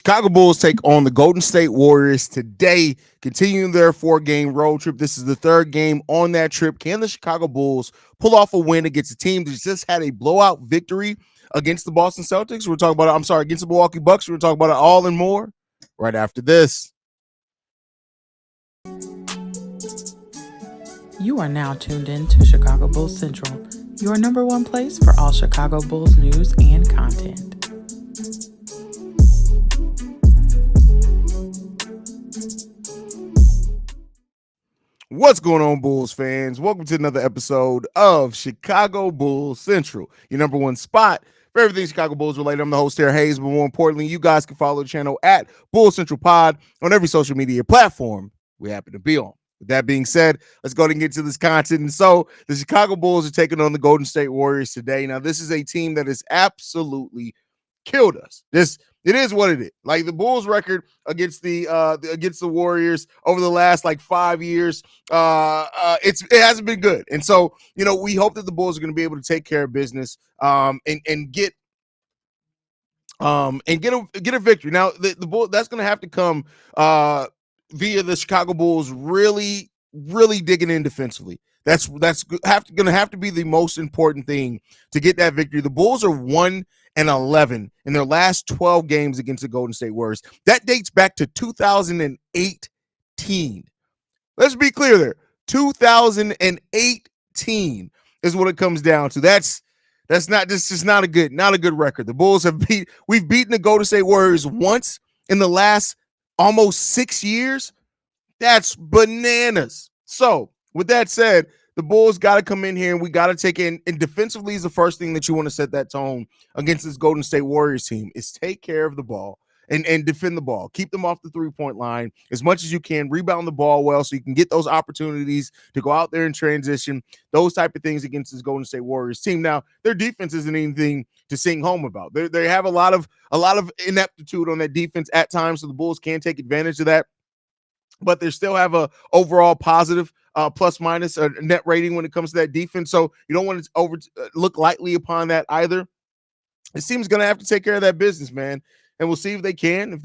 Chicago Bulls take on the Golden State Warriors today, continuing their 4-game road trip. This is the third game on that trip. Can the Chicago Bulls pull off a win against a team that just had a blowout victory against the Boston Celtics? We're talking about, against the Milwaukee Bucks. We're talking about it all and more right after this. You are now tuned in to Chicago Bulls Central, your number one place for all Chicago Bulls news and content. What's going on, Bulls fans? Welcome to another episode of Chicago Bulls Central, your number one spot for everything Chicago Bulls related. I'm the host here, Haize, but more importantly, you guys can follow the channel at Bulls Central Pod on every social media platform we happen to be on. With that being said, let's go ahead and get to this content. And so the Chicago Bulls are taking on the Golden State Warriors today. Now, this is a team that has absolutely killed us. It is what it is. Like the Bulls record against the Warriors over the last 5 years, it hasn't been good. And so, we hope that the Bulls are going to be able to take care of business and get a victory. Now, the Bulls, that's going to have to come via the Chicago Bulls really, really digging in defensively. That's going to have to be the most important thing to get that victory. The Bulls are 1-11 in their last 12 games against the Golden State Warriors. That dates back to 2018. Let's be clear there. 2018 is what it comes down to. That's just not a good record. The Bulls we've beaten the Golden State Warriors once in the last almost 6 years. That's bananas. So, with that said, the Bulls got to come in here and we got to take in. And defensively is the first thing that you want to set that tone against this Golden State Warriors team is take care of the ball and defend the ball. Keep them off the three-point line as much as you can. Rebound the ball well so you can get those opportunities to go out there and transition, those type of things against this Golden State Warriors team. Now, their defense isn't anything to sing home about. They have a lot of ineptitude on that defense at times, so the Bulls can take advantage of that. But they still have a overall positive plus minus net rating when it comes to that defense. So you don't want to look lightly upon that either. This team's going to have to take care of that business, man. And we'll see if they can.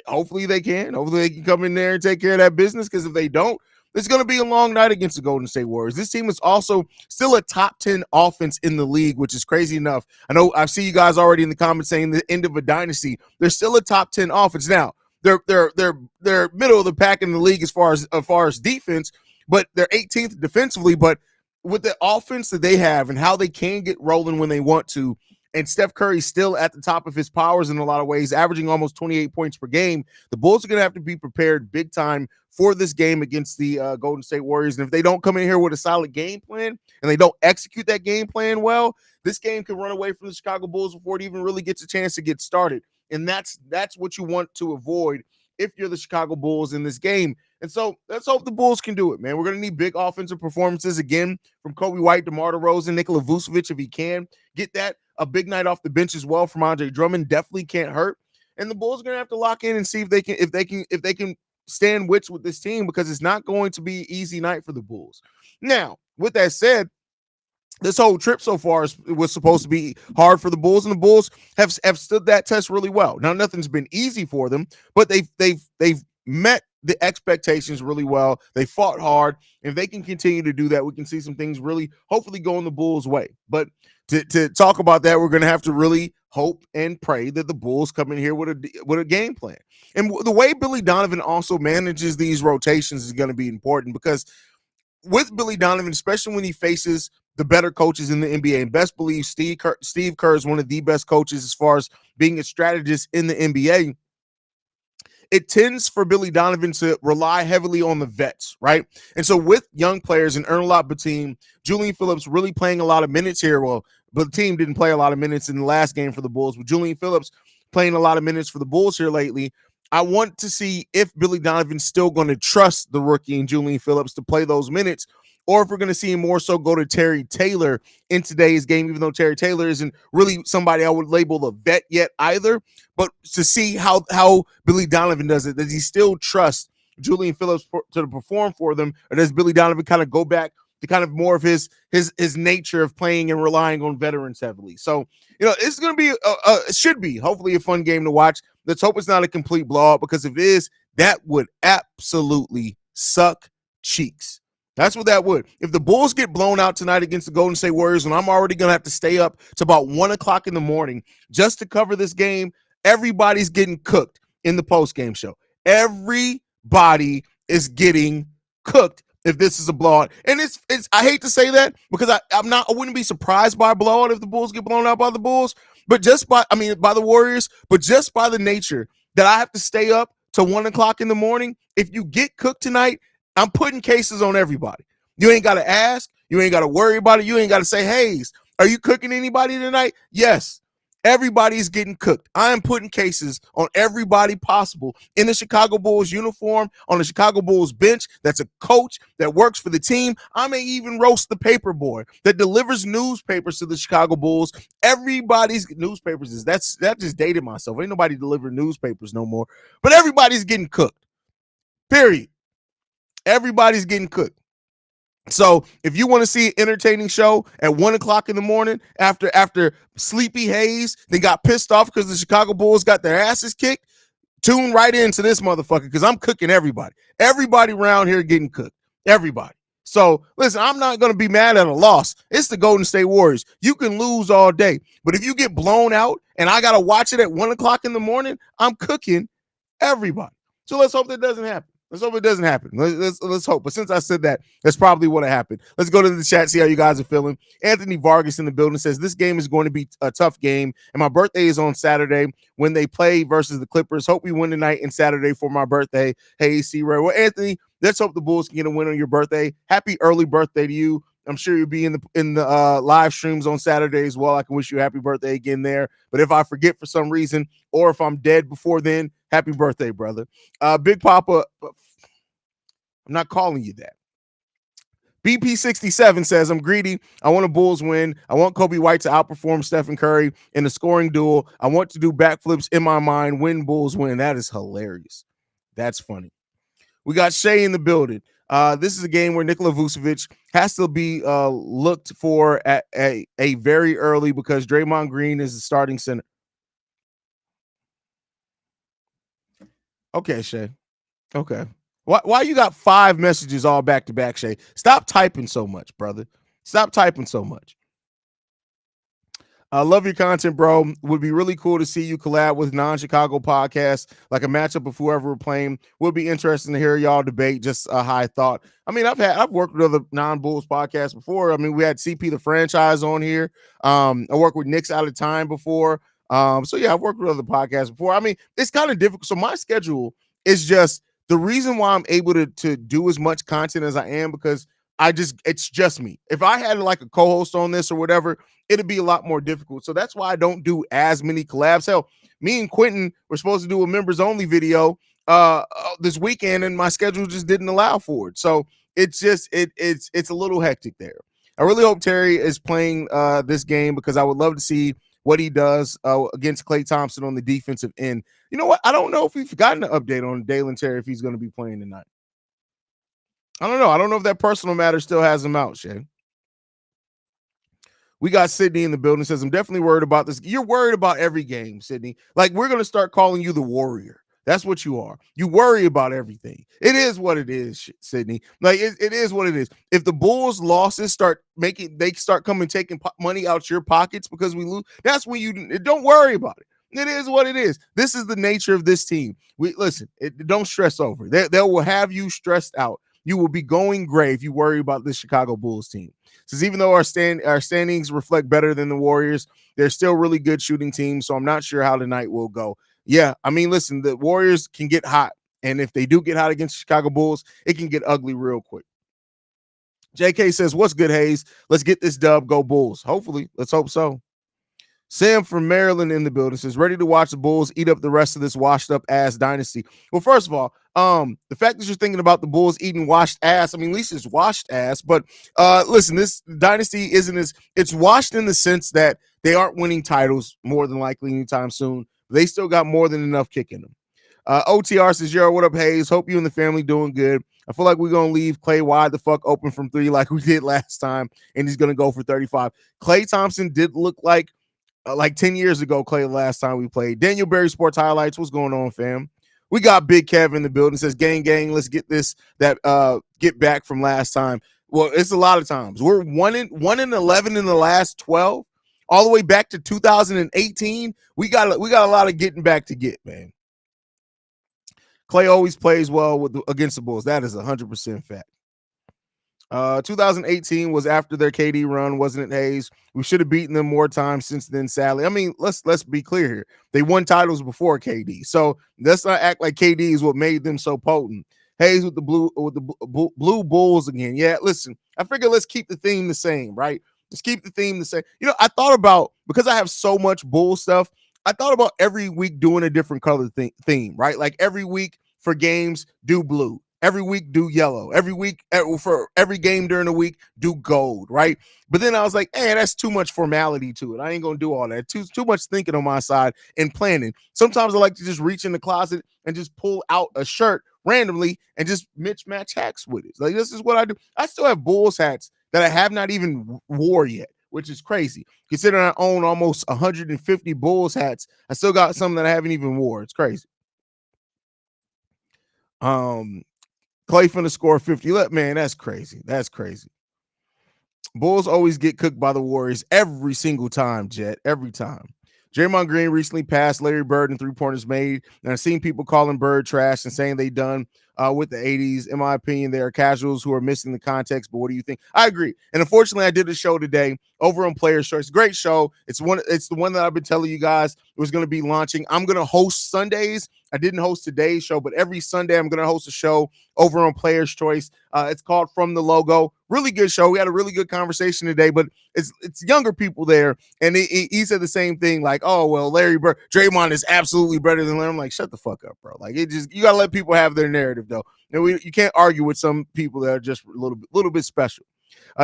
Hopefully they can. Hopefully they can come in there and take care of that business. Because if they don't, it's going to be a long night against the Golden State Warriors. This team is also still a top 10 offense in the league, which is crazy enough. I know I see you guys already in the comments saying the end of a dynasty. They're still a top 10 offense now. They're middle of the pack in the league as far as defense, but they're 18th defensively. But with the offense that they have and how they can get rolling when they want to, and Steph Curry's still at the top of his powers in a lot of ways, averaging almost 28 points per game, the Bulls are going to have to be prepared big time for this game against the Golden State Warriors. And if they don't come in here with a solid game plan and they don't execute that game plan well, this game can run away from the Chicago Bulls before it even really gets a chance to get started. And that's what you want to avoid if you're the Chicago Bulls in this game. And so let's hope the Bulls can do it, man. We're going to need big offensive performances again from Kobe White, DeMar DeRozan, Nikola Vucevic if he can. Get that. A big night off the bench as well from Andre Drummond definitely can't hurt. And the Bulls are going to have to lock in and see if they can stand with this team, because it's not going to be an easy night for the Bulls. Now, with that said, this whole trip so far was supposed to be hard for the Bulls, and the Bulls have stood that test really well. Now, nothing's been easy for them, but they've met the expectations really well. They fought hard. If they can continue to do that, we can see some things really hopefully go in the Bulls' way. But to talk about that, we're going to have to really hope and pray that the Bulls come in here with a game plan. And the way Billy Donovan also manages these rotations is going to be important, because with Billy Donovan, especially when he faces the better coaches in the NBA, and best believe Steve Kerr is one of the best coaches as far as being a strategist in the NBA, it tends for Billy Donovan to rely heavily on the vets, right? And so with young players and Btim, Julian Phillips really playing a lot of minutes here. Well, Btim didn't play a lot of minutes in the last game for the Bulls, but Julian Phillips playing a lot of minutes for the Bulls here lately. I want to see if Billy Donovan's still going to trust the rookie and Julian Phillips to play those minutes, or if we're going to see him more so go to Terry Taylor in today's game, even though Terry Taylor isn't really somebody I would label a vet yet either. But to see how Billy Donovan does it, does he still trust Julian Phillips to perform for them, or does Billy Donovan kind of go back to kind of more of his nature of playing and relying on veterans heavily? So, it's going to be, it should be hopefully a fun game to watch. Let's hope it's not a complete blowout, because if it is, that would absolutely suck cheeks. That's what that would. If the Bulls get blown out tonight against the Golden State Warriors, and I'm already going to have to stay up to about 1 o'clock in the morning just to cover this game, everybody's getting cooked in the post-game show. Everybody is getting cooked if this is a blowout. And it's I hate to say that, because I wouldn't be surprised by a blowout if the Bulls get blown out by the Bulls, but by the Warriors, but just by the nature that I have to stay up to 1 o'clock in the morning. If you get cooked tonight, I'm putting cases on everybody. You ain't got to ask. You ain't got to worry about it. You ain't got to say, Haize, are you cooking anybody tonight? Yes. Everybody's getting cooked. I am putting cases on everybody possible in the Chicago Bulls uniform, on the Chicago Bulls bench that's a coach that works for the team. I may even roast the paper boy that delivers newspapers to the Chicago Bulls. Everybody's newspapers that just dated myself. Ain't nobody delivering newspapers no more. But everybody's getting cooked. Period. Everybody's getting cooked. So if you want to see an entertaining show at 1 o'clock in the morning after sleepy Haize, they got pissed off because the Chicago Bulls got their asses kicked, tune right into this motherfucker, because I'm cooking everybody. Everybody around here getting cooked. Everybody. So listen, I'm not going to be mad at a loss. It's the Golden State Warriors. You can lose all day, but if you get blown out and I got to watch it at 1 o'clock in the morning, I'm cooking everybody. So let's hope that doesn't happen. Let's hope it doesn't happen. Let's hope. But since I said that, that's probably what happened. Let's go to the chat, see how you guys are feeling. Anthony Vargas in the building says, this game is going to be a tough game, and my birthday is on Saturday when they play versus the Clippers. Hope we win tonight and Saturday for my birthday. Hey, C-Ray. Well, Anthony, let's hope the Bulls can get a win on your birthday. Happy early birthday to you. I'm sure you'll be in the live streams on Saturday as well. I can wish you a happy birthday again there. But if I forget for some reason, or if I'm dead before then, happy birthday, brother. Big Papa, I'm not calling you that. BP67 says, I'm greedy. I want a Bulls win. I want Kobe White to outperform Stephen Curry in the scoring duel. I want to do backflips in my mind when Bulls win. That is hilarious. That's funny. We got Shay in the building. This is a game where Nikola Vucevic has to be looked for at a very early, because Draymond Green is the starting center. Okay, Shay. Okay. Why you got 5 messages all back to back, Shay? Stop typing so much, brother. Stop typing so much. I love your content, bro. Would be really cool to see you collab with non-Chicago podcasts, like a matchup of whoever we're playing. Would be interesting to hear y'all debate. Just a high thought. I mean, I've worked with other non-Bulls podcasts before. I mean, we had CP the Franchise on here. I worked with Knicks Out of Time before. So yeah, I've worked with other podcasts before. I mean, it's kind of difficult. So my schedule is just the reason why I'm able to do as much content as I am, because it's just me. If I had like a co-host on this or whatever, it'd be a lot more difficult. So that's why I don't do as many collabs. Hell, me and Quentin were supposed to do a members only video this weekend, and my schedule just didn't allow for it. So it's just it's a little hectic there. I really hope Terry is playing this game, because I would love to see what he does against Klay Thompson on the defensive end. You know what? I don't know if we've gotten an update on Dalen Terry, if he's going to be playing tonight. I don't know. I don't know if that personal matter still has him out, Shay. We got Sydney in the building. Says, I'm definitely worried about this. You're worried about every game, Sydney. Like, we're going to start calling you the Warrior. That's what you are. You worry about everything. It is what it is, Sydney. Like, it is what it is. If the Bulls' losses they start coming taking money out your pockets because we lose, that's when you don't worry about it. It is what it is. This is the nature of this team. Don't stress over. They will have you stressed out. You will be going gray if you worry about the Chicago Bulls team. Says, even though our standings reflect better than the Warriors, they're still really good shooting teams. So I'm not sure how tonight will go. Yeah, I mean, listen, the Warriors can get hot. And if they do get hot against the Chicago Bulls, it can get ugly real quick. JK says, what's good, Haize? Let's get this dub. Go Bulls. Hopefully. Let's hope so. Sam from Maryland in the building says, ready to watch the Bulls eat up the rest of this washed up ass dynasty. Well, first of all, the fact that you're thinking about the Bulls eating washed ass, I mean, at least it's washed ass, but listen, this dynasty it's washed in the sense that they aren't winning titles more than likely anytime soon. They still got more than enough kick in them. OTR says, yo, what up, Haize? Hope you and the family doing good. I feel like we're going to leave Klay wide the fuck open from 3 like we did last time, and he's going to go for 35. Klay Thompson did look like like 10 years ago, Clay, the last time we played. Daniel Berry Sports Highlights. What's going on, fam? We got Big Kev in the building. Says, gang, let's get this, get back from last time. Well, it's a lot of times. We're 1-11 in the last 12, all the way back to 2018. We got a lot of getting back to get, man. Clay always plays well against the Bulls. That is 100% fact. 2018 was after their KD run, wasn't it, Haize? We should have beaten them more times since then, sadly. I mean, let's be clear here. They won titles before KD, so let's not act like KD is what made them so potent. Haize with the blue Bulls again. Yeah, listen, I figure let's keep the theme the same, right? Let's keep the theme the same. You know, I thought about, because I have so much Bull stuff, I thought about every week doing a different color theme, right? Like every week for games, do blue. Every week, do yellow. Every week, for every game during the week, do gold, right? But then I was like, hey, that's too much formality to it. I ain't going to do all that. Too much thinking on my side and planning. Sometimes I like to just reach in the closet and just pull out a shirt randomly and just match hats with it. Like, this is what I do. I still have Bulls hats that I have not even wore yet, which is crazy. Considering I own almost 150 Bulls hats, I still got some that I haven't even wore. It's crazy. Clay finna score 50. Look, man, that's crazy. That's crazy. Bulls always get cooked by the Warriors every single time, Jet. Every time. Draymond Green recently passed Larry Bird in 3-pointers made, and I've seen people calling Bird trash and saying they done with the 80s. In my opinion, they are casuals who are missing the context, but what do you think? I agree. And unfortunately, I did a show today over on Players' Choice. Great show. It's the one that I've been telling you guys it was going to be launching. I'm going to host Sundays. I didn't host today's show, but every Sunday I'm going to host a show over on Players' Choice. It's called From the Logo. Really good show. We had a really good conversation today, but it's younger people there, and he said the same thing, like, oh, well, Larry Bird, Draymond is absolutely better than Larry. I'm like, shut the fuck up, bro. Like, you got to let people have their narrative, though. And you can't argue with some people that are just a little bit special.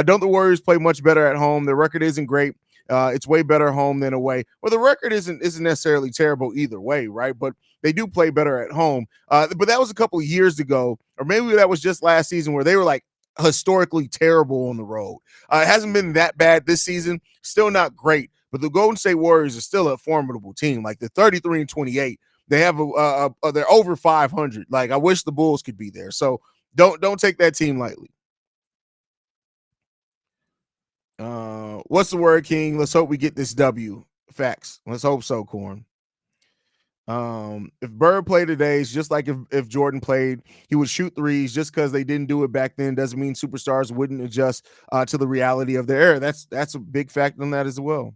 Don't the Warriors play much better at home? Their record isn't great. It's way better home than away. Well, the record isn't necessarily terrible either way, right? But they do play better at home. But that was a couple of years ago, or maybe that was just last season where they were like historically terrible on the road. It hasn't been that bad this season. Still not great. But the Golden State Warriors are still a formidable team. Like, they're 33-28. They have they're over 500. Like, I wish the Bulls could be there. So don't take that team lightly. What's the word, King? Let's hope we get this W. Facts. Let's hope so, Corn. If Bird played today, it's just like if Jordan played, he would shoot threes. Just because they didn't do it back then doesn't mean superstars wouldn't adjust to the reality of their era. That's a big fact on that as well.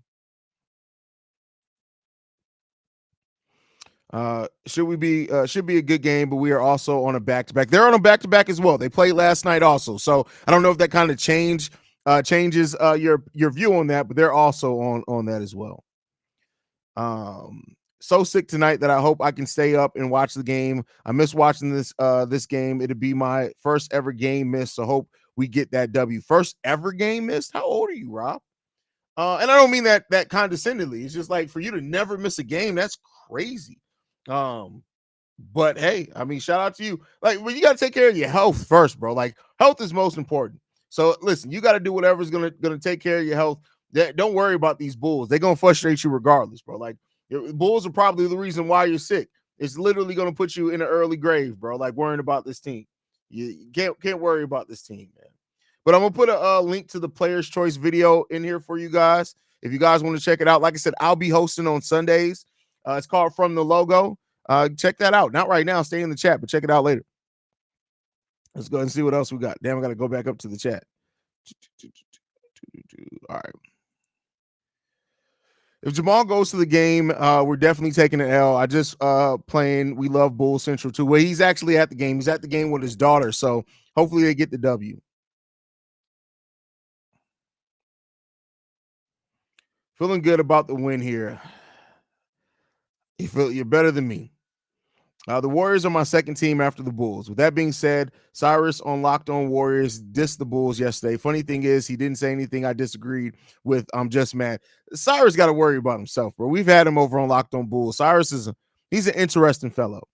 Should be a good game, but we are also on a back-to-back. They're on a back-to-back as well. They played last night also, so I don't know if that kind of changes your view on that, but they're also on that as well. So sick tonight that I hope I can stay up and watch the game. I miss watching this game. It'll be my first ever game missed, so hope we get that W. First ever game missed? How old are you, Rob? And I don't mean that condescendingly. It's just like, for you to never miss a game, that's crazy. But hey, I mean, shout out to you. Like, well, you got to take care of your health first, bro. Like, health is most important. So listen, you got to do whatever's gonna take care of your health. Don't worry about these Bulls. They're gonna frustrate you regardless, bro. Like, your Bulls are probably the reason why you're sick. It's literally gonna put you in an early grave, bro. Like, worrying about this team. You can't worry about this team, man. But I'm gonna put a link to the Players' Choice video in here for you guys. If you guys want to check it out, like I said, I'll be hosting on Sundays. It's called From the Logo. Check that out. Not right now. Stay in the chat, but check it out later. Let's go and see what else we got. Damn, I got to go back up to the chat. All right. If Jamal goes to the game, we're definitely taking an L. I just playing We Love Bull Central too. Well, he's actually at the game. He's at the game with his daughter, so hopefully they get the W. Feeling good about the win here. You're better than me. The Warriors are my second team after the Bulls. With that being said, Cyrus on Locked On Warriors dissed the Bulls yesterday. Funny thing is, he didn't say anything I disagreed with. I'm just mad. Cyrus got to worry about himself, bro. We've had him over on Locked On Bulls. Cyrus he's an interesting fellow.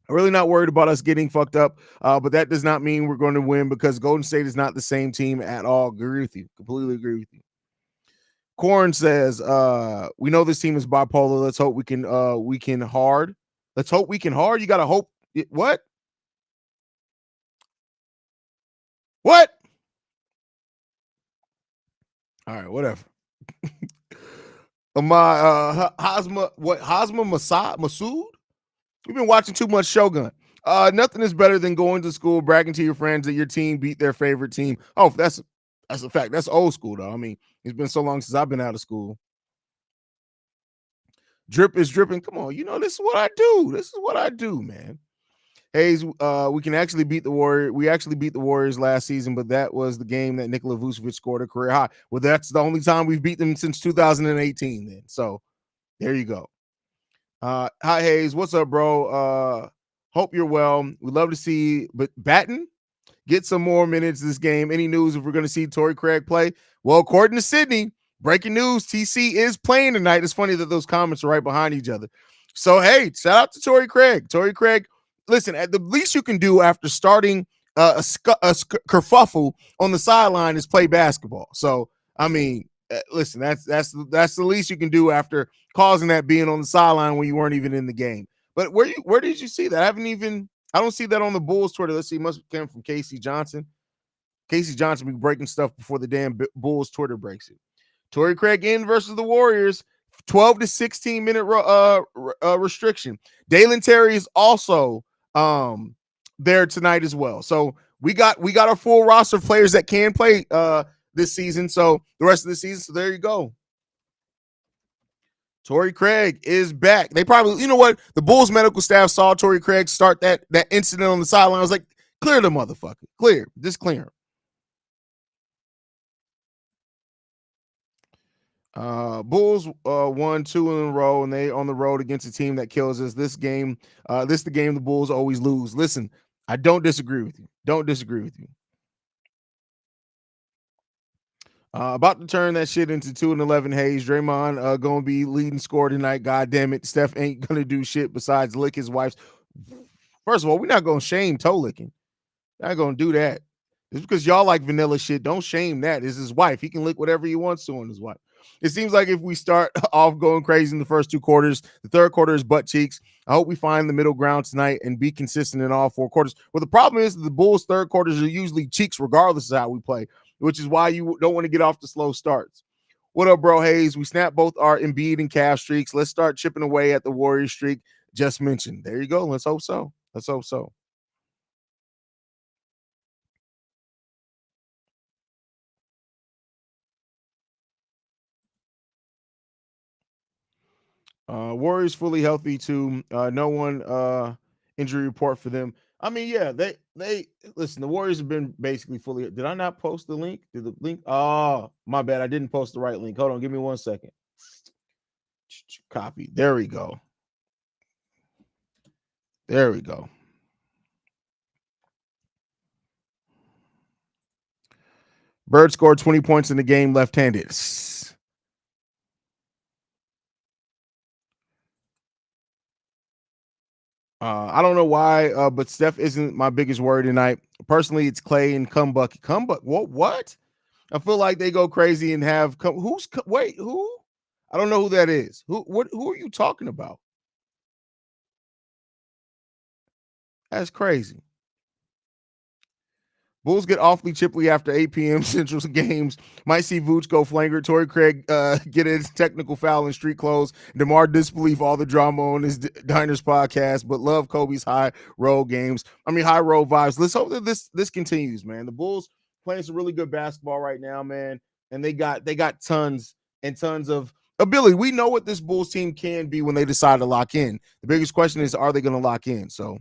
I'm really not worried about us getting fucked up, but that does not mean we're going to win, because Golden State is not the same team at all. Agree with you. Completely agree with you. Corn says, we know this team is bipolar. Let's hope we can hard. Let's hope we can hard. You gotta hope what? What? All right, whatever. My Hazma Masood? We've been watching too much Shogun. Nothing is better than going to school, bragging to your friends that your team beat their favorite team. Oh, that's a fact. That's old school though. I mean, it's been so long since I've been out of school. Drip is dripping. Come on, this is what I do. This is what I do, man. Haize, we can actually beat the Warriors. We actually beat the Warriors last season, but that was the game that Nikola Vucevic scored a career high. Well, that's the only time we've beat them since 2018. Then, so there you go. Hi Haize, what's up, bro? Hope you're well. We'd love to see, but Batten get some more minutes this game. Any news if we're going to see Torrey Craig play? Well, according to Sydney, breaking news: TC is playing tonight. It's funny that those comments are right behind each other. So hey, shout out to Torrey Craig. Torrey Craig, listen, at the least you can do after starting a kerfuffle on the sideline is play basketball. So I mean, listen, that's the least you can do after causing that being on the sideline when you weren't even in the game. But where did you see that? I don't see that on the Bulls Twitter. Let's see, it must have come from Casey Johnson. Casey Johnson be breaking stuff before the damn Bulls Twitter breaks it. Torrey Craig in versus the Warriors, 12 to 16 minute restriction. Dalen Terry is also there tonight as well. So we got a full roster of players that can play this season. So the rest of the season. So there you go. Torrey Craig is back. They probably, you know what? The Bulls medical staff saw Torrey Craig start that incident on the sideline. I was like, clear the motherfucker. Clear. Just clear him. Bulls won 2 in a row, and they on the road against a team that kills us. This is the game the Bulls always lose. Listen, I don't disagree with you. Don't disagree with you. About to turn that shit into 2-11 Haize. Draymond gonna be leading score tonight. God damn it. Steph ain't gonna do shit besides lick his wife's. First of all, we're not gonna shame toe licking. Not gonna do that. It's because y'all like vanilla shit. Don't shame that. It's his wife. He can lick whatever he wants to on his wife. It seems like if we start off going crazy in the first 2 quarters, the third quarter is butt cheeks. I hope we find the middle ground tonight and be consistent in all 4 quarters. Well, the problem is the Bulls' third quarters are usually cheeks regardless of how we play, which is why you don't want to get off the slow starts. What up, bro, Haize? We snapped both our Embiid and Cavs streaks. Let's start chipping away at the Warriors streak just mentioned. There you go. Let's hope so. Let's hope so. Warriors fully healthy too. No one injury report for them. I mean, yeah, they listen. The Warriors have been basically fully. Did I not post the link? Did the link? Oh, my bad. I didn't post the right link. Hold on, give me 1 second. Copy. There we go. There we go. Bird scored 20 points in the game left-handed. I don't know why, but Steph isn't my biggest worry tonight. Personally, it's Clay and Cumbuck. Cumbuck, what? I feel like they go crazy and have who? I don't know who that is. Who are you talking about? That's crazy. Bulls get awfully chippy after 8 p.m. Central games. Might see Vooch go flanger. Torrey Craig get a technical foul in street clothes. DeMar disbelief all the drama on his Diners podcast, but love Kobe's high roll games. I mean, high roll vibes. Let's hope that this continues, man. The Bulls playing some really good basketball right now, man, and they got tons and tons of ability. We know what this Bulls team can be when they decide to lock in. The biggest question is, are they going to lock in? So.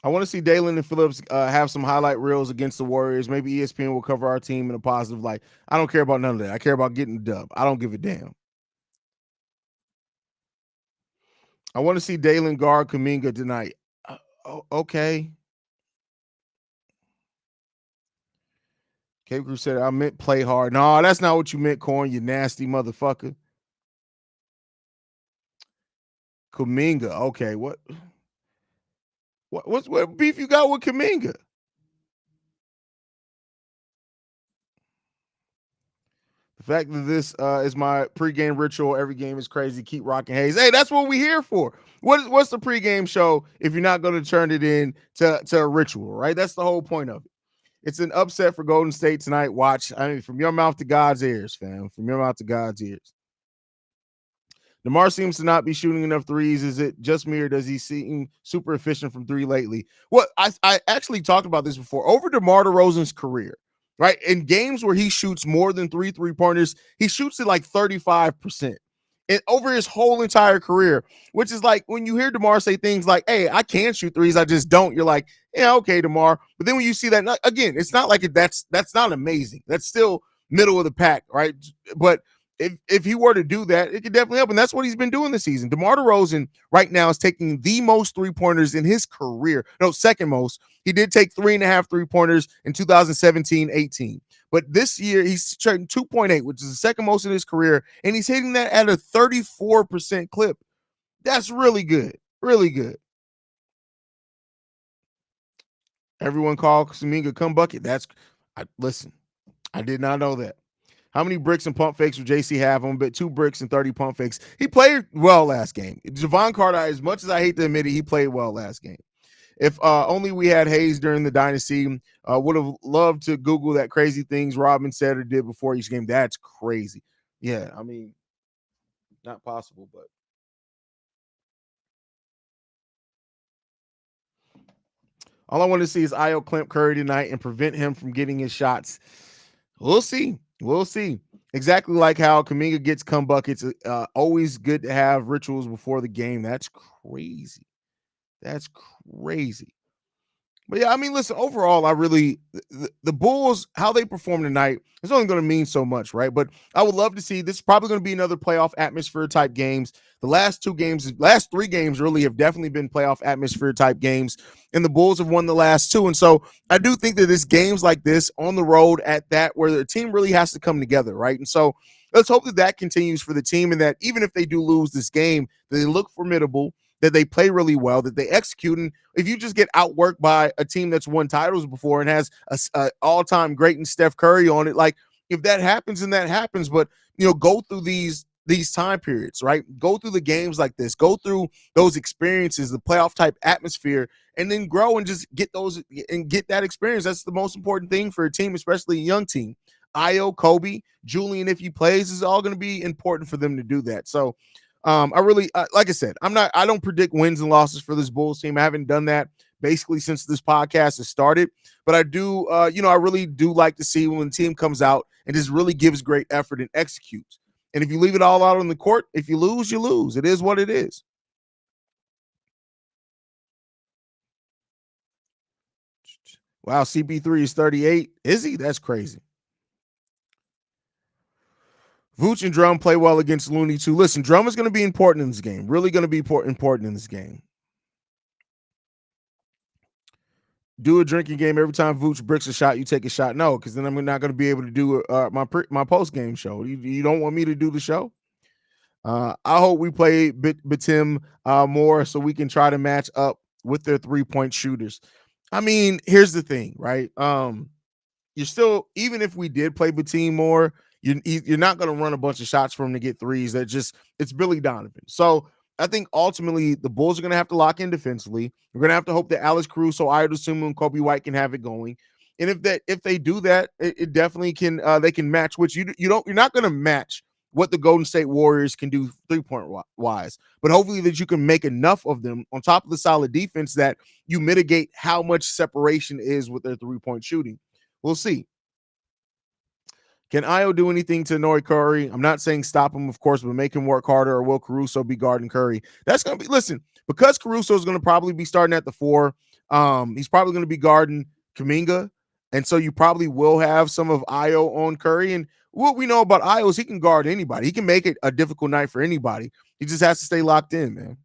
I want to see Dalen and Phillips have some highlight reels against the Warriors. Maybe ESPN will cover our team in a positive light. I don't care about none of that. I care about getting the dub. I don't give a damn. I want to see Dalen guard Kuminga tonight. Okay. Cape Crew said, I meant play hard. No, that's not what you meant, Corn, you nasty motherfucker. Kuminga. Okay, what beef you got with Kuminga? The fact that this is my pregame ritual, every game is crazy. Keep rocking, Haize. Hey, that's what we're here for. What's the pregame show if you're not going to turn it in to a ritual, right? That's the whole point of it. It's an upset for Golden State tonight. Watch. I mean, from your mouth to God's ears, fam. From your mouth to God's ears. DeMar seems to not be shooting enough threes. Is it just me, or does he seem super efficient from three lately? Well, I actually talked about this before. Over DeMar DeRozan's career, right? In games where he shoots more than three-pointers, he shoots at like 35%. And over his whole entire career, which is like when you hear DeMar say things like, hey, I can shoot threes, I just don't. You're like, yeah, okay, DeMar. But then when you see that, again, it's not like that's not amazing. That's still middle of the pack, right? But if he were to do that, it could definitely help. And that's what he's been doing this season. DeMar DeRozan right now is taking the most three-pointers in his career. No, second most. He did take 3.5 three-pointers in 2017-18. But this year, he's shooting 2.8, which is the second most in his career. And he's hitting that at a 34% clip. That's really good. Really good. Everyone called Kuminga come bucket. Listen, I did not know that. How many bricks and pump fakes would JC have on? But 2 bricks and 30 pump fakes. He played well last game. Javon Carter, as much as I hate to admit it, he played well last game. If only we had Haize during the dynasty, would have loved to Google that crazy things Robin said or did before each game. That's crazy. Yeah, I mean, not possible, but. All I want to see is Io clamp Curry tonight and prevent him from getting his shots. We'll see. We'll see. Exactly like how Kuminga gets come buckets. Always good to have rituals before the game. That's crazy. That's crazy. But yeah, I mean, listen, overall, I really, the Bulls, how they perform tonight is only going to mean so much, right? But I would love to see, this is probably going to be another playoff atmosphere type games. The last 3 games really have definitely been playoff atmosphere type games, and the Bulls have won the last 2. And so I do think that it's games like this on the road at that where the team really has to come together, right? And so let's hope that that continues for the team, and that even if they do lose this game, they look formidable, that they play really well, that they execute. And if you just get outworked by a team that's won titles before and has a all-time great and Steph Curry on it, like if that happens, then that happens. But, go through these time periods, right? Go through the games like this, go through those experiences, the playoff type atmosphere, and then grow and just get those and get that experience. That's the most important thing for a team, especially a young team. Io, Kobe, Julian, if he plays, is all going to be important for them to do that. So I really, like I said, I don't predict wins and losses for this Bulls team. I haven't done that basically since this podcast has started, but I do, I really do like to see when the team comes out and just really gives great effort and executes. And if you leave it all out on the court, if you lose, you lose. It is what it is. Wow, CP3 is 38. Is he? That's crazy. Vooch and Drum play well against Looney too. Listen, Drum is going to be important in this game. Really going to be important in this game. Do a drinking game every time Vooch bricks a shot. You take a shot. No, because then I'm not going to be able to do my post game show. You don't want me to do the show. I hope we play Btim more so we can try to match up with their 3-point shooters. I mean, here's the thing, right? You're still, even if we did play Btim more, you're not going to run a bunch of shots for him to get threes. It's Billy Donovan. So I think ultimately the Bulls are going to have to lock in defensively. We're going to have to hope that Alex Caruso, Ayo Dosunmu, and Kobe White can have it going. And if they do that, it definitely can. They can match. Which you're not going to match what the Golden State Warriors can do 3-point wise. But hopefully that you can make enough of them on top of the solid defense that you mitigate how much separation is with their 3-point shooting. We'll see. Can Io do anything to annoy Curry? I'm not saying stop him, of course, but make him work harder, or will Caruso be guarding Curry? That's going to be, listen, because Caruso is going to probably be starting at the 4, he's probably going to be guarding Kuminga, and so you probably will have some of Io on Curry. And what we know about Io is he can guard anybody. He can make it a difficult night for anybody. He just has to stay locked in, man.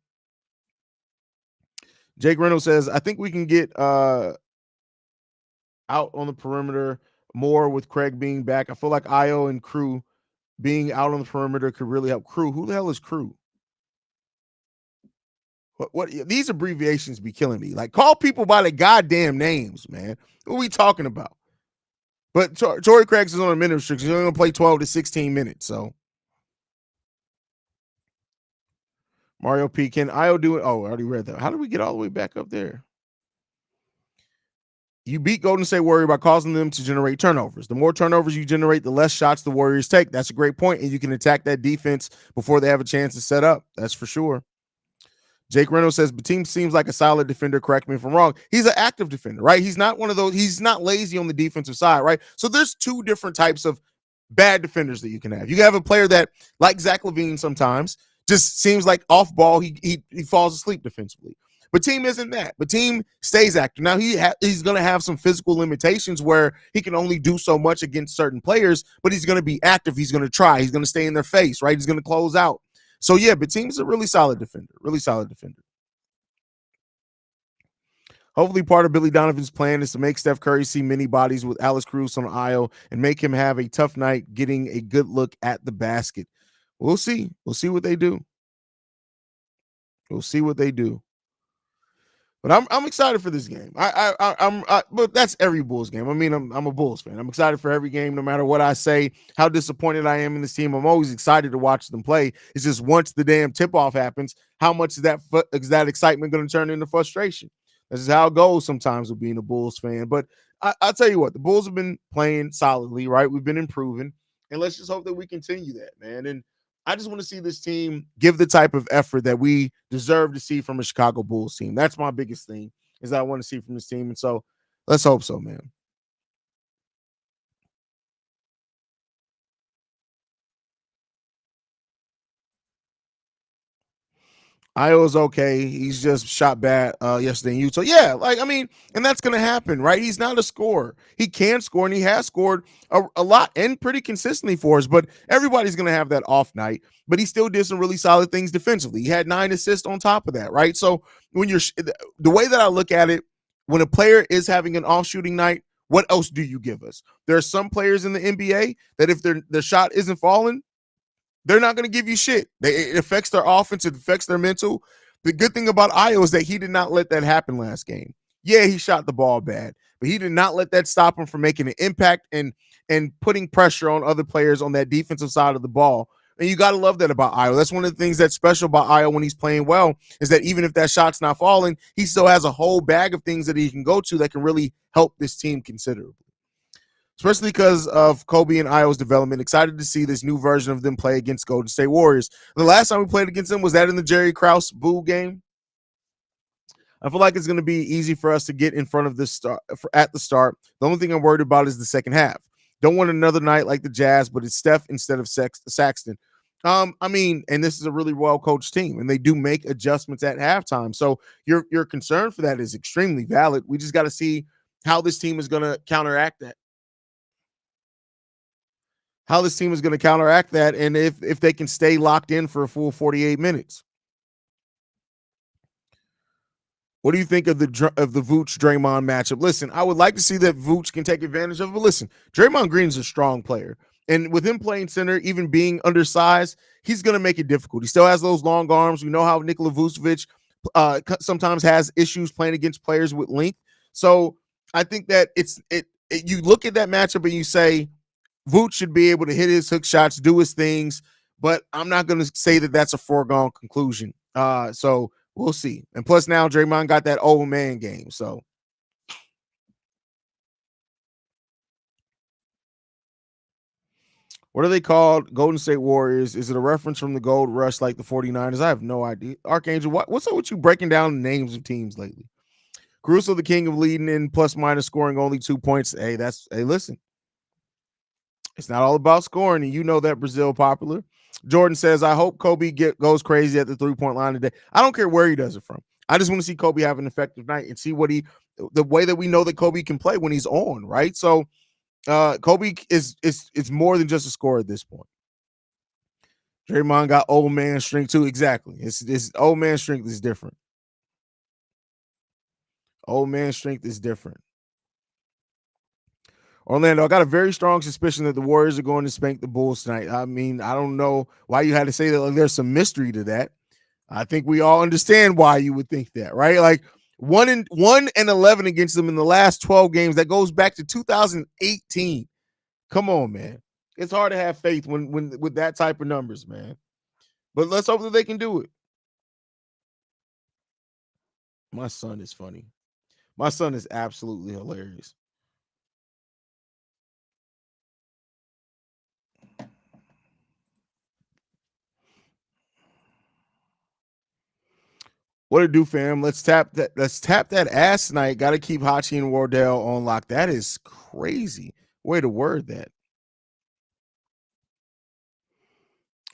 Jake Reynolds says, I think we can get out on the perimeter more with Craig being back. I feel like Io and Crew being out on the perimeter could really help. Crew, who the hell is Crew? What these abbreviations be killing me. Like, call people by their goddamn names, man. What are we talking about? But Torrey Craig is on a minute restriction. He's only going to play 12 to 16 minutes. So Mario P. Can Io do it? Oh, I already read that. How did we get all the way back up there? You beat Golden State Warrior by causing them to generate turnovers. The more turnovers you generate, the less shots the Warriors take. That's a great point, and you can attack that defense before they have a chance to set up. That's for sure. Jake Reynolds says, Btim seems like a solid defender. Correct me if I'm wrong. He's an active defender, right? He's not one of those. He's not lazy on the defensive side, right? So there's two different types of bad defenders that you can have. You have a player that, like Zach LaVine sometimes, just seems like off ball. He falls asleep defensively. But Btim isn't that. But Btim stays active. Now, he's going to have some physical limitations where he can only do so much against certain players, but he's going to be active. He's going to try. He's going to stay in their face, right? He's going to close out. So, yeah, but Btim's a really solid defender. Really solid defender. Hopefully, part of Billy Donovan's plan is to make Steph Curry see many bodies with Alex Caruso on the aisle and make him have a tough night getting a good look at the basket. We'll see. We'll see what they do. We'll see what they do. But I'm excited for this game. But that's every Bulls game. I mean, I'm a Bulls fan. I'm excited for every game, no matter what I say, how disappointed I am in this team. I'm always excited to watch them play. It's just once the damn tip off happens, how much is that excitement going to turn into frustration? This is how it goes sometimes with being a Bulls fan. But I'll tell you what, the Bulls have been playing solidly, right? We've been improving, and let's just hope that we continue that, man. And I just want to see this team give the type of effort that we deserve to see from a Chicago Bulls team. That's my biggest thing, is that I want to see from this team. And so let's hope so, man. Iowa's okay. He's just shot bad yesterday in Utah. Yeah, and that's going to happen, right? He's not a scorer. He can score, and he has scored a lot and pretty consistently for us, but everybody's going to have that off night. But he still did some really solid things defensively. He had 9 assists on top of that, right? So when the way that I look at it, when a player is having an off shooting night, what else do you give us? There are some players in the NBA that if their shot isn't falling, they're not going to give you shit. It affects their offense. It affects their mental. The good thing about Io is that he did not let that happen last game. Yeah, he shot the ball bad, but he did not let that stop him from making an impact and putting pressure on other players on that defensive side of the ball. And you got to love that about Io. That's one of the things that's special about Io when he's playing well, is that even if that shot's not falling, he still has a whole bag of things that he can go to that can really help this team considerably. Especially because of Kobe and Io's development. Excited to see this new version of them play against Golden State Warriors. The last time we played against them, was that in the Jerry Krause Boo game? I feel like it's going to be easy for us to get in front of this at the start. The only thing I'm worried about is the second half. Don't want another night like the Jazz, but it's Steph instead of Saxton. And this is a really well-coached team, and they do make adjustments at halftime. So your concern for that is extremely valid. We just got to see how this team is going to counteract that. And if they can stay locked in for a full 48 minutes. What do you think of the Vooch Draymond matchup? Listen, I would like to see that Vooch can take advantage of it, but listen, Draymond Green is a strong player. And with him playing center, even being undersized, he's going to make it difficult. He still has those long arms. We know how Nikola Vucevic sometimes has issues playing against players with length. So I think that you look at that matchup and you say, Vooch should be able to hit his hook shots, do his things, but I'm not going to say that that's a foregone conclusion. So we'll see. And plus now Draymond got that old man game. So what are they called? Golden State Warriors. Is it a reference from the Gold Rush like the 49ers? I have no idea. Archangel, what's up with you breaking down the names of teams lately? Caruso, the king of leading in plus minus scoring only 2 points. Hey, listen. It's not all about scoring, and you know that Brazil popular. Jordan says, I hope Kobe goes crazy at the three-point line today. I don't care where he does it from. I just want to see Kobe have an effective night and see the way that we know that Kobe can play when he's on, right? So Kobe is more than just a scorer at this point. Draymond got old man strength too. Exactly. It's old man strength is different. Old man strength is different. Orlando, I got a very strong suspicion that the Warriors are going to spank the Bulls tonight. I mean, I don't know why you had to say that. Like, there's some mystery to that. I think we all understand why you would think that, right? Like, 1-11 against them in the last 12 games. That goes back to 2018. Come on, man. It's hard to have faith when with that type of numbers, man. But let's hope that they can do it. My son is funny. My son is absolutely hilarious. What it do, fam? Let's tap that ass tonight. Got to keep Hachi and Wardell on lock. That is crazy. Way to word that.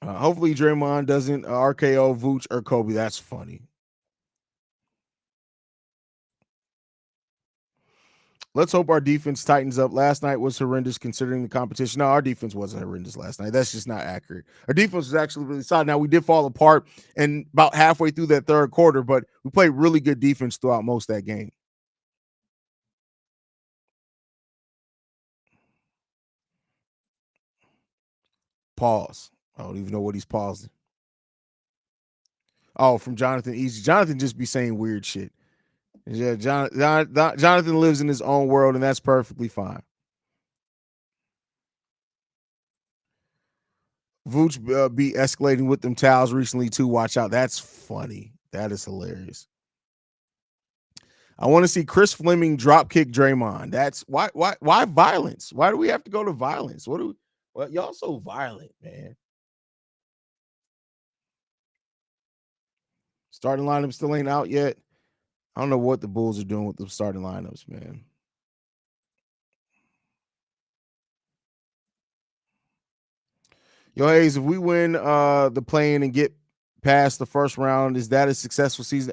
Hopefully Draymond doesn't RKO Vooch or Kobe. That's funny. Let's hope our defense tightens up. Last night was horrendous considering the competition. No, our defense wasn't horrendous last night. That's just not accurate. Our defense was actually really solid. Now, we did fall apart and about halfway through that third quarter, but we played really good defense throughout most of that game. Pause. I don't even know what he's pausing. Oh, from Jonathan Easy. Jonathan just be saying weird shit. Yeah, Jonathan lives in his own world, and that's perfectly fine. Vooch be escalating with them towels recently too. Watch out. That's funny. That is hilarious. I want to see Chris Fleming drop kick Draymond. That's why violence? Why do we have to go to violence? Y'all so violent, man. Starting lineup still ain't out yet. I don't know what the Bulls are doing with the starting lineups, man. Yo, Haize, if we win the play-in and get past the first round, is that a successful season?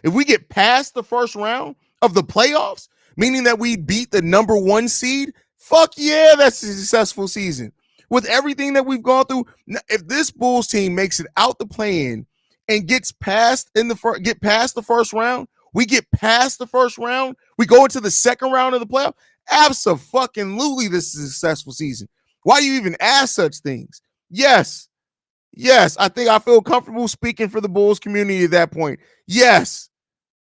If we get past the first round of the playoffs, meaning that we beat the number 1 seed, fuck yeah, that's a successful season. With everything that we've gone through, if this Bulls team makes it out the play-in and gets past the first round, we get past the first round, we go into the second round of the playoff, abso-fucking-lutely, this is a successful season. Why do you even ask such things? Yes, I think I feel comfortable speaking for the Bulls community at that point. Yes.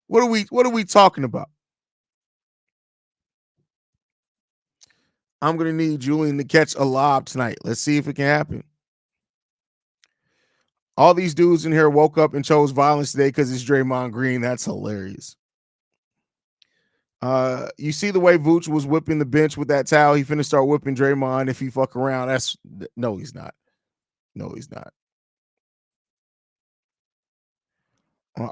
What are we talking about? I'm gonna need Julian to catch a lob tonight. Let's see if it can happen. All these dudes in here woke up and chose violence today because it's Draymond Green. That's hilarious. You see the way Vooch was whipping the bench with that towel. He finna start whipping Draymond if he fuck around. No, he's not.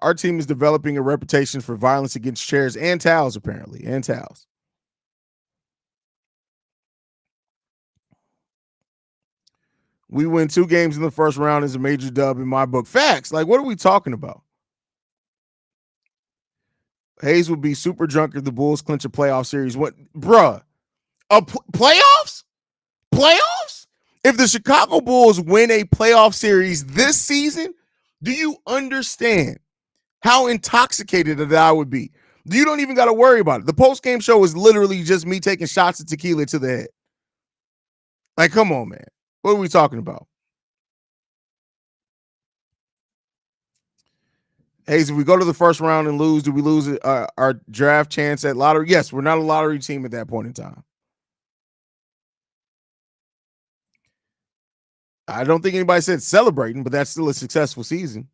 Our team is developing a reputation for violence against chairs and towels, apparently, and towels. We win 2 games in the first round is a major dub in my book. Facts. Like, what are we talking about? Haize would be super drunk if the Bulls clinch a playoff series. What, bruh? Playoffs? Playoffs? If the Chicago Bulls win a playoff series this season, do you understand how intoxicated that I would be? You don't even got to worry about it. The post-game show is literally just me taking shots of tequila to the head. Like, come on, man. What are we talking about? Haize, if we go to the first round and lose, do we lose our draft chance at lottery? Yes, we're not a lottery team at that point in time. I don't think anybody said celebrating, but that's still a successful season.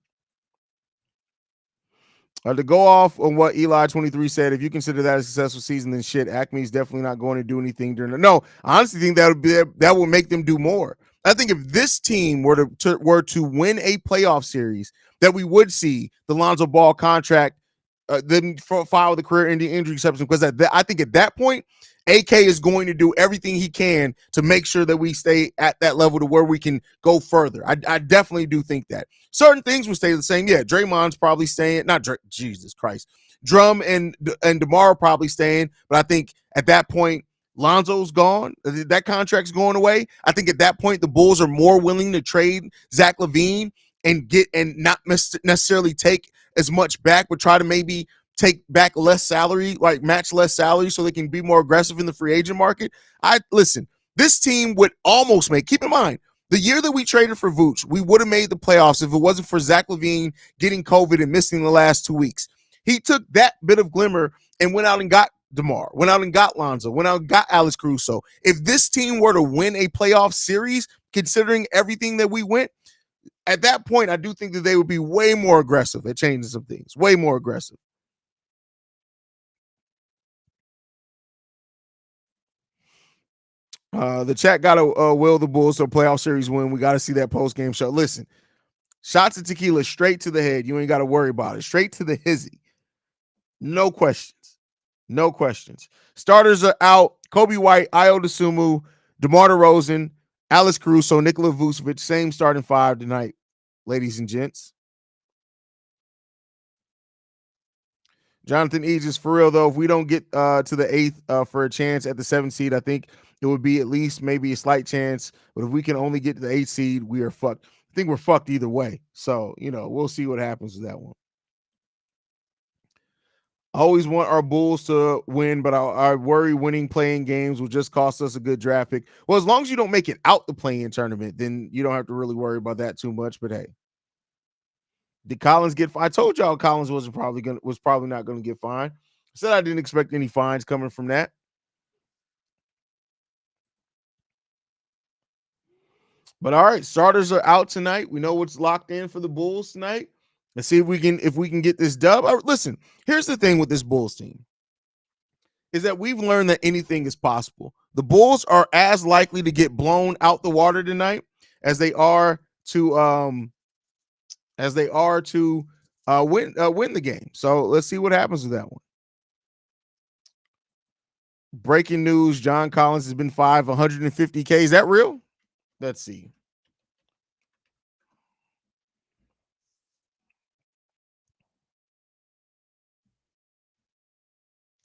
To go off on what Eli23 said, if you consider that a successful season, then shit, Acme is definitely not going to do anything during the. No, I honestly think that will make them do more. I think if this team were to win a playoff series, that we would see the Lonzo Ball contract then file the career-ending injury exception, because I think at that point, AK is going to do everything he can to make sure that we stay at that level to where we can go further. I definitely do think that. Certain things will stay the same. Yeah, Draymond's probably staying. Jesus Christ. Drum and DeMar probably staying. But I think at that point, Lonzo's gone. That contract's going away. I think at that point, the Bulls are more willing to trade Zach LaVine and not necessarily take as much back, but try to maybe take back less salary, like match less salary so they can be more aggressive in the free agent market. Listen, this team would almost keep in mind, the year that we traded for Vooch, we would have made the playoffs if it wasn't for Zach LaVine getting COVID and missing the last 2 weeks. He took that bit of glimmer and went out and got DeMar, went out and got Lonzo, went out and got Alex Caruso. If this team were to win a playoff series, considering everything that we went, at that point, I do think that they would be way more aggressive at changing some things, way more aggressive. The chat got to will the Bulls to a playoff series win. We got to see that post game show. Listen, shots of tequila straight to the head. You ain't got to worry about it. Straight to the hizzy. No questions. No questions. Starters are out. Kobe White, Ayo Dosunmu, DeMar DeRozan, Alex Caruso, Nikola Vucevic. Same starting five tonight, ladies and gents. Jonathan Aegis, for real though, if we don't get to the 8th for a chance at the 7th seed, I think it would be at least maybe a slight chance. But if we can only get to the 8th seed, we are fucked. I think we're fucked either way. So, we'll see what happens with that one. I always want our Bulls to win, but I worry winning playing games will just cost us a good draft pick. Well, as long as you don't make it out the play-in tournament, then you don't have to really worry about that too much. But hey, did Collins get? I told y'all Collins was probably not going to get fined. I said I didn't expect any fines coming from that. But all right, starters are out tonight. We know what's locked in for the Bulls tonight. Let's see if we can get this dub. Listen, here's the thing with this Bulls team is that we've learned that anything is possible. The Bulls are as likely to get blown out the water tonight as they are to win the game. So let's see what happens with that one. Breaking news: John Collins has been fined $150K. Is that real? Let's see.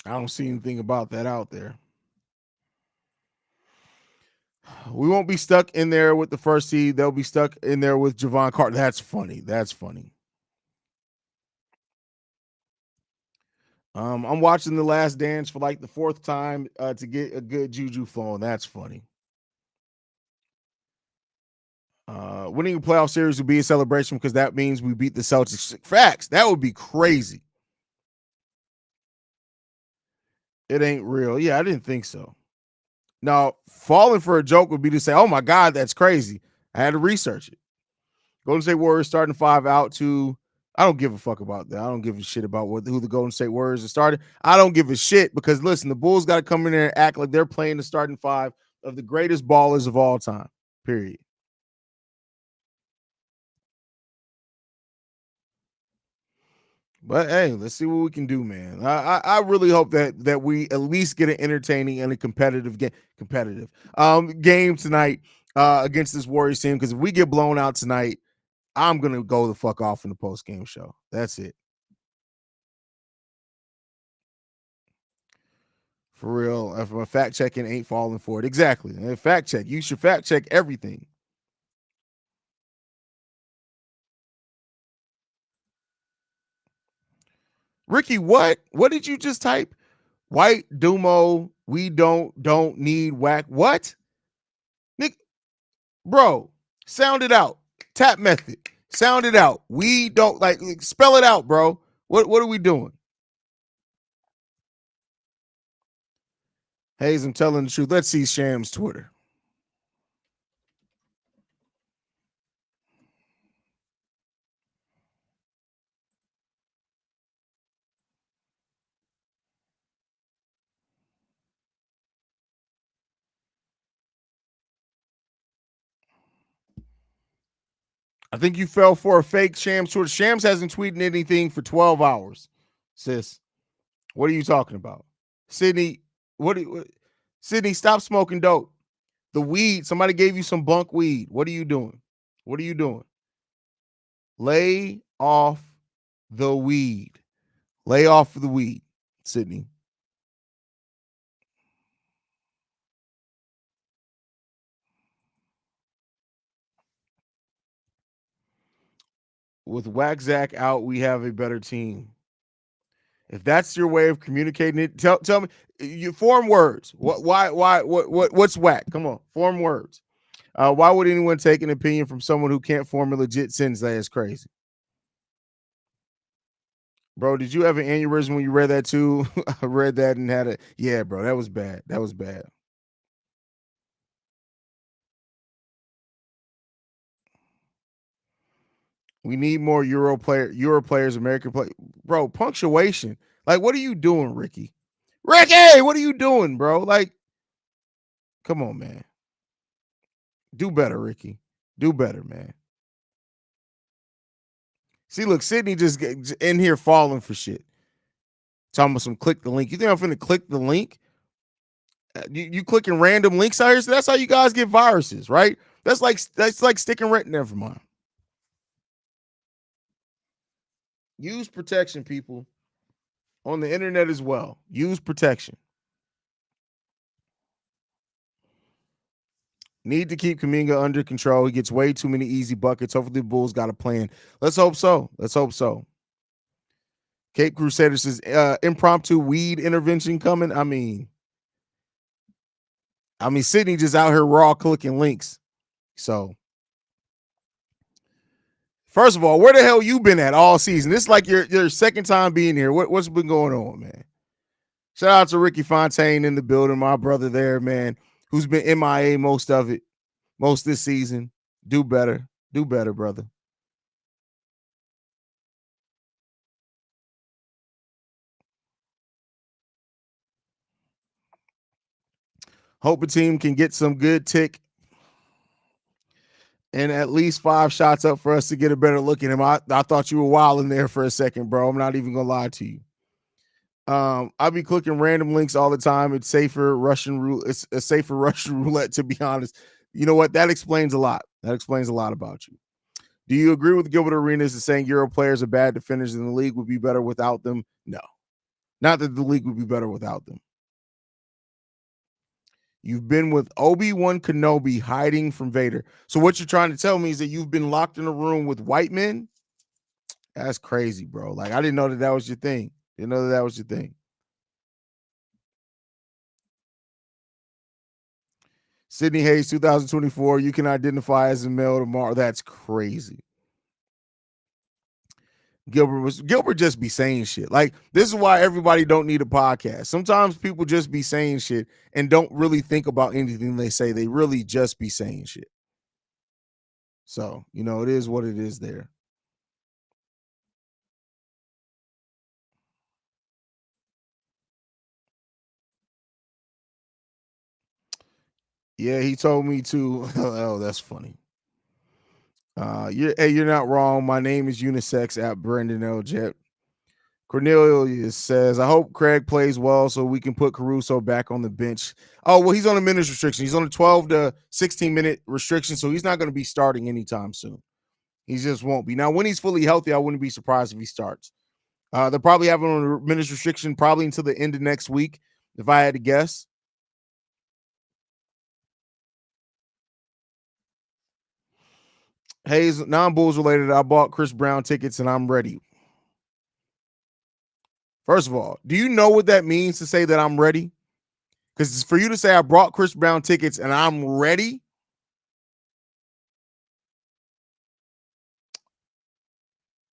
I don't see anything about that out there. We won't be stuck in there with the first seed. They'll be stuck in there with Javon Carter. That's funny. That's funny. I'm watching The Last Dance for like the 4th time to get a good juju flowing. That's funny. Winning a playoff series would be a celebration because that means we beat the Celtics. Facts. That would be crazy. It ain't real. Yeah, I didn't think so. Now, falling for a joke would be to say, oh my God, that's crazy. I had to research it. Golden State Warriors starting 5 out to, I don't give a fuck about that. I don't give a shit about who the Golden State Warriors are starting. I don't give a shit because, listen, the Bulls got to come in there and act like they're playing the starting 5 of the greatest ballers of all time, period. But hey, let's see what we can do, man. I really hope that we at least get an entertaining and a competitive game tonight against this Warriors team. Because if we get blown out tonight, I'm gonna go the fuck off in the post game show. That's it. For real. If my fact checking ain't falling for it, exactly. And fact check. You should fact check everything. Ricky, what? What did you just type? White Dumo, we don't need whack. What? Nick, bro, sound it out. Tap method. Sound it out. We don't spell it out, bro. What are we doing? Haize, I'm telling the truth. Let's see Sham's Twitter. I think you fell for a fake Shams Twitter. Shams hasn't tweeted anything for 12 hours, sis. What are you talking about? Sydney, Sydney, stop smoking dope. The weed, somebody gave you some bunk weed. What are you doing? What are you doing? Lay off the weed. Lay off the weed, Sydney. With Whack Zach out, we have a better team. If that's your way of communicating it, tell me. You form words. What's whack? Come on, form words. Why would anyone take an opinion from someone who can't form a legit sentence? That is crazy. Bro, did you have an aneurysm when you read that too? I read that and had a yeah, bro. That was bad. That was bad. We need more Euro players, American play. Bro, punctuation. Like, what are you doing, Ricky? Ricky, what are you doing, bro? Like, come on, man. Do better, Ricky. Do better, man. See, look, Sydney just in here falling for shit. Talking about some click the link. You think I'm finna click the link? You clicking random links out here? So that's how you guys get viruses, right? That's like sticking rent. Never mind. Use protection, people. On the internet as well. Use protection. Need to keep Kuminga under control. He gets way too many easy buckets. Hopefully the Bulls got a plan. Let's hope so. Let's hope so. Cape Crusader says impromptu weed intervention coming. I mean, Sydney just out here raw clicking links. So, first of all, where the hell you been at all season? This is like your second time being here. What's been going on, man? Shout out to Ricky Fontaine in the building, my brother there, man, who's been MIA most this season. Do better, brother. Hope a team can get some good tick and at least 5 shots up for us to get a better look at him. I thought you were wilding there for a second, bro. I'm not even gonna lie to you. I'll be clicking random links all the time. It's safer Russian roulette. It's a safer Russian roulette, to be honest. You know what? That explains a lot. That explains a lot about you. Do you agree with Gilbert Arenas in saying Euro players are bad defenders and the league would be better without them? No. Not that the league would be better without them. You've been with Obi-Wan Kenobi hiding from Vader. So what you're trying to tell me is that you've been locked in a room with white men? That's crazy, bro. Like, I didn't know that was your thing. Didn't know that was your thing. Sydney Haize, 2024. You can identify as a male tomorrow. That's crazy. Gilbert just be saying shit. Like, this is why everybody don't need a podcast. Sometimes people just be saying shit and don't really think about anything they say. They really just be saying shit. So, it is what it is there. Yeah, he told me to. Oh, that's funny. You're not wrong. My name is unisex at Brendan L. Jet. Cornelius says, I hope Craig plays well so we can put Caruso back on the bench. Oh, well, he's on a minutes restriction. He's on a 12 to 16-minute restriction, so he's not going to be starting anytime soon. He just won't be. Now, when he's fully healthy, I wouldn't be surprised if he starts. They'll probably have him on a minutes restriction probably until the end of next week, if I had to guess. Haize, non-Bulls related, I bought Chris Brown tickets and I'm ready. First of all, do you know what that means to say that I'm ready? Because for you to say I brought Chris Brown tickets and I'm ready.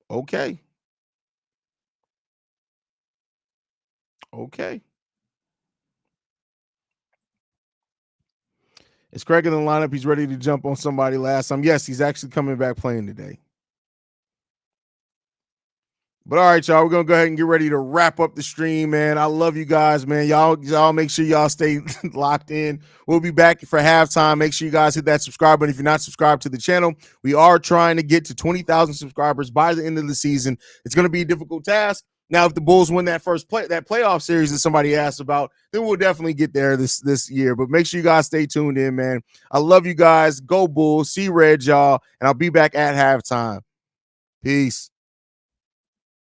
Okay. Is Craig in the lineup? He's ready to jump on somebody last time. Yes, he's actually coming back playing today. But all right, y'all, we're going to go ahead and get ready to wrap up the stream, man. I love you guys, man. Y'all make sure y'all stay locked in. We'll be back for halftime. Make sure you guys hit that subscribe button if you're not subscribed to the channel. We are trying to get to 20,000 subscribers by the end of the season. It's going to be a difficult task. Now, if the Bulls win that playoff series that somebody asked about, then we'll definitely get there this year. But make sure you guys stay tuned in, man. I love you guys. Go Bulls. See red, y'all. And I'll be back at halftime. Peace.